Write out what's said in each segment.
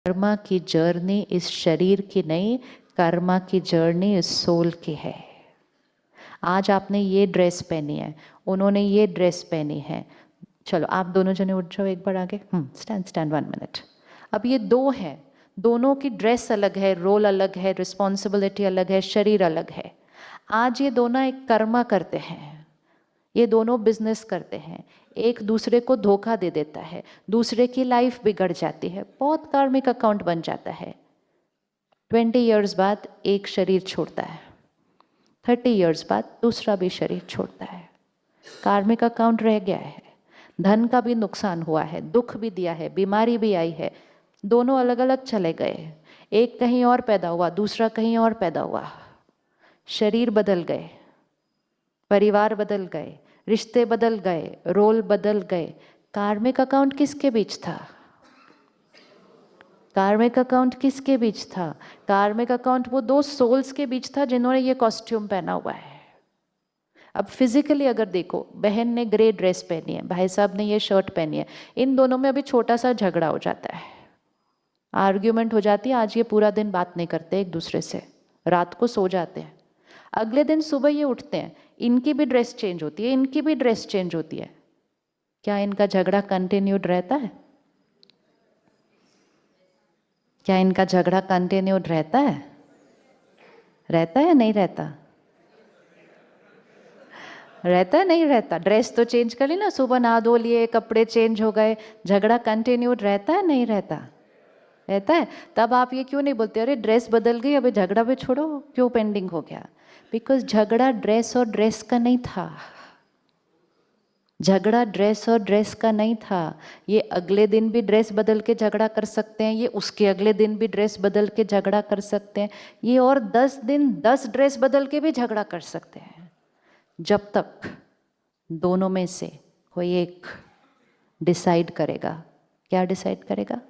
कर्मा की जर्नी इस शरीर की नहीं, कर्मा की जर्नी इस सोल की है। आज आपने ये ड्रेस पहनी है, उन्होंने ये ड्रेस पहनी है। चलो आप दोनों जने उठ जाओ एक बार आगे। Stand stand 1 minute. अब ये दो हैं, दोनों की ड्रेस अलग है, रोल अलग है, रिस्पॉन्सिबिलिटी अलग है, शरीर अलग है। आज ये दोनों एक कर्मा करते हैं, ये दोनों बिजनेस करते हैं, एक दूसरे को धोखा दे देता है, दूसरे की लाइफ बिगड़ जाती है, बहुत कार्मिक अकाउंट बन जाता है। 20 ईयर्स बाद एक शरीर छोड़ता है, 30 ईयर्स बाद दूसरा भी शरीर छोड़ता है। कार्मिक अकाउंट रह गया है, धन का भी नुकसान हुआ है, दुख भी दिया है, बीमारी भी आई है, दोनों अलग अलग चले गए। एक कहीं और पैदा हुआ, दूसरा कहीं और पैदा हुआ, शरीर बदल गए, परिवार बदल गए, रिश्ते बदल गए, रोल बदल गए। कार्मिक अकाउंट किसके बीच था? कार्मिक अकाउंट किसके बीच था? कार्मिक अकाउंट वो दो सोल्स के बीच था जिन्होंने ये कॉस्ट्यूम पहना हुआ है। अब फिजिकली अगर देखो, बहन ने ग्रे ड्रेस पहनी है, भाई साहब ने ये शर्ट पहनी है, इन दोनों में अभी छोटा सा झगड़ा हो जाता है, आर्ग्यूमेंट हो जाती है। आज ये पूरा दिन बात नहीं करते एक दूसरे से, रात को सो जाते हैं। अगले दिन सुबह ये उठते हैं, इनकी भी ड्रेस चेंज होती है, इनकी भी ड्रेस चेंज होती है। क्या इनका झगड़ा कंटिन्यूड रहता है? क्या इनका झगड़ा कंटिन्यूड रहता है? रहता है नहीं रहता? रहता है नहीं रहता? ड्रेस तो चेंज कर ली ना, सुबह नहा धो लिए, कपड़े चेंज हो गए, झगड़ा कंटिन्यूड रहता है नहीं रहता? रहता है। तब आप ये क्यों नहीं बोलते अरे ड्रेस बदल गई, अभी झगड़ा भी छोड़ो, क्यों पेंडिंग हो गया? बिकॉज झगड़ा ड्रेस और ड्रेस का नहीं था। झगड़ा ड्रेस और ड्रेस का नहीं था। ये अगले दिन भी ड्रेस बदल के झगड़ा कर सकते हैं, ये उसके अगले दिन भी ड्रेस बदल के झगड़ा कर सकते हैं, ये और 10 दिन 10 ड्रेस बदल के भी झगड़ा कर सकते हैं, जब तक दोनों में से कोई एक डिसाइड करेगा। क्या डिसाइड करेगा?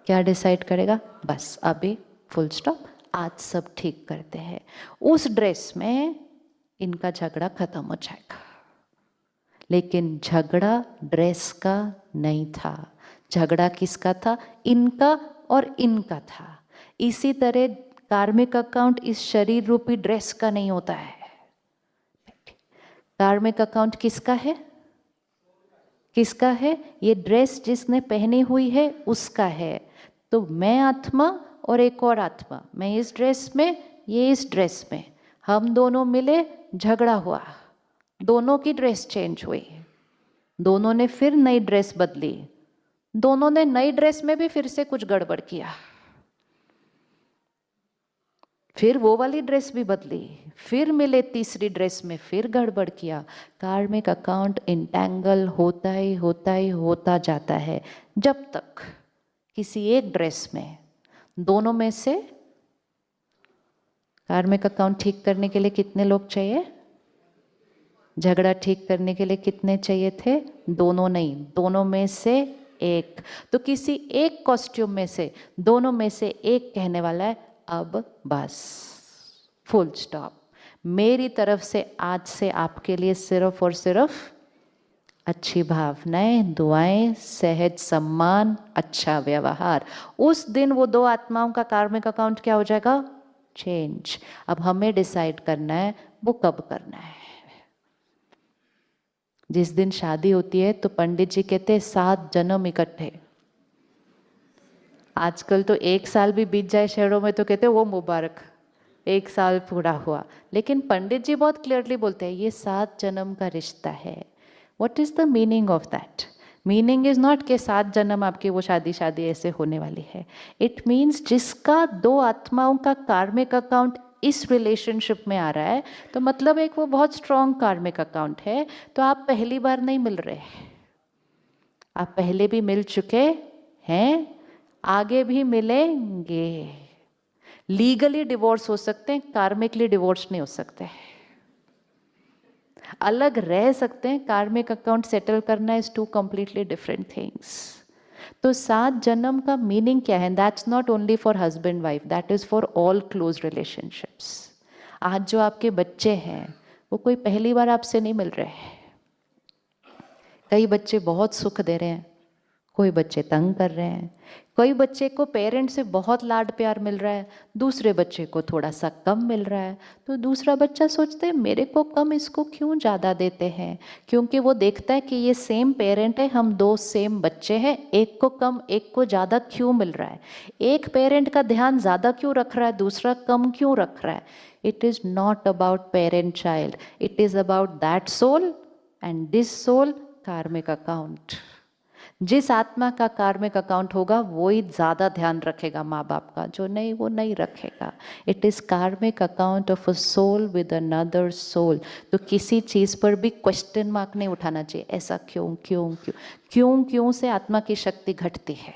क्या डिसाइड करेगा? बस अभी फुल स्टॉप, आज सब ठीक करते हैं, उस ड्रेस में इनका झगड़ा खत्म हो जाएगा। लेकिन झगड़ा ड्रेस का नहीं था, झगड़ा किसका था? इनका और इनका था। इसी तरह कार्मिक अकाउंट इस शरीर रूपी ड्रेस का नहीं होता है। कार्मिक अकाउंट किसका है? किसका है? ये ड्रेस जिसने पहनी हुई है उसका है। तो मैं आत्मा और एक और आत्मा, मैं इस ड्रेस में, ये इस ड्रेस में, हम दोनों मिले, झगड़ा हुआ, दोनों की ड्रेस चेंज हुई, दोनों ने फिर नई ड्रेस बदली, दोनों ने नई ड्रेस में भी फिर से कुछ गड़बड़ किया, फिर वो वाली ड्रेस भी बदली, फिर मिले तीसरी ड्रेस में, फिर गड़बड़ किया। कार्मिक अकाउंट इंटैंगल होता ही होता ही होता जाता है, जब तक किसी एक ड्रेस में दोनों में से। कार्मिक अकाउंट ठीक करने के लिए कितने लोग चाहिए? झगड़ा ठीक करने के लिए कितने चाहिए थे? दोनों नहीं, दोनों में से एक। तो किसी एक कॉस्ट्यूम में से, दोनों में से एक कहने वाला है अब बस, फुल स्टॉप। मेरी तरफ से आज से आपके लिए सिर्फ और सिर्फ अच्छी भावनाएं, दुआएं, सहज सम्मान, अच्छा व्यवहार। उस दिन वो दो आत्माओं का कार्मिक अकाउंट क्या हो जाएगा? चेंज। अब हमें डिसाइड करना है वो कब करना है। जिस दिन शादी होती है तो पंडित जी कहते हैं 7 जन्म इकट्ठे। आजकल तो 1 साल भी बीत जाए शहरों में तो कहते हैं वो मुबारक, 1 साल पूरा हुआ। लेकिन पंडित जी बहुत क्लियरली बोलते हैं ये 7 जन्म का रिश्ता है। What is the meaning of that? Meaning is not कि 7 जन्म आपकी वो शादी ऐसे होने वाली है। It means जिसका दो आत्माओं का कार्मिक अकाउंट इस रिलेशनशिप में आ रहा है, तो मतलब एक वो बहुत स्ट्रॉन्ग कार्मिक अकाउंट है। तो आप पहली बार नहीं मिल रहे, आप पहले भी मिल चुके हैं, आगे भी मिलेंगे। लीगली डिवोर्स हो सकते हैं, कार्मिकली डिवोर्स नहीं हो सकते। अलग रह सकते हैं, कार्मिक अकाउंट सेटल करना इज 2 कंप्लीटली डिफरेंट थिंग्स। तो 7 जन्म का मीनिंग क्या है? That's not only for husband wife, that is for all close relationships. आज जो आपके बच्चे हैं वो कोई पहली बार आपसे नहीं मिल रहे हैं। कई बच्चे बहुत सुख दे रहे हैं, कोई बच्चे तंग कर रहे हैं, कोई बच्चे को पेरेंट से बहुत लाड प्यार मिल रहा है, दूसरे बच्चे को थोड़ा सा कम मिल रहा है, तो दूसरा बच्चा सोचते हैं मेरे को कम, इसको क्यों ज़्यादा देते हैं, क्योंकि वो देखता है कि ये सेम पेरेंट है, हम दो सेम बच्चे हैं, एक को कम एक को ज़्यादा क्यों मिल रहा है, एक पेरेंट का ध्यान ज़्यादा क्यों रख रहा है, दूसरा कम क्यों रख रहा है। It is not about parent child, it is about that soul and this soul karmic account. जिस आत्मा का कार्मिक अकाउंट होगा वो ही ज़्यादा ध्यान रखेगा माँ बाप का, जो नहीं वो नहीं रखेगा। It is karmic account of a soul with another soul. तो किसी चीज़ पर भी क्वेश्चन मार्क नहीं उठाना चाहिए, ऐसा क्यों क्यों क्यों क्यों क्यों से आत्मा की शक्ति घटती है।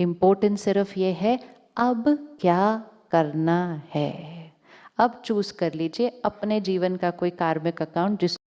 इम्पोर्टेंट सिर्फ ये है अब क्या करना है। अब चूज कर लीजिए अपने जीवन का कोई कार्मिक अकाउंट जिसको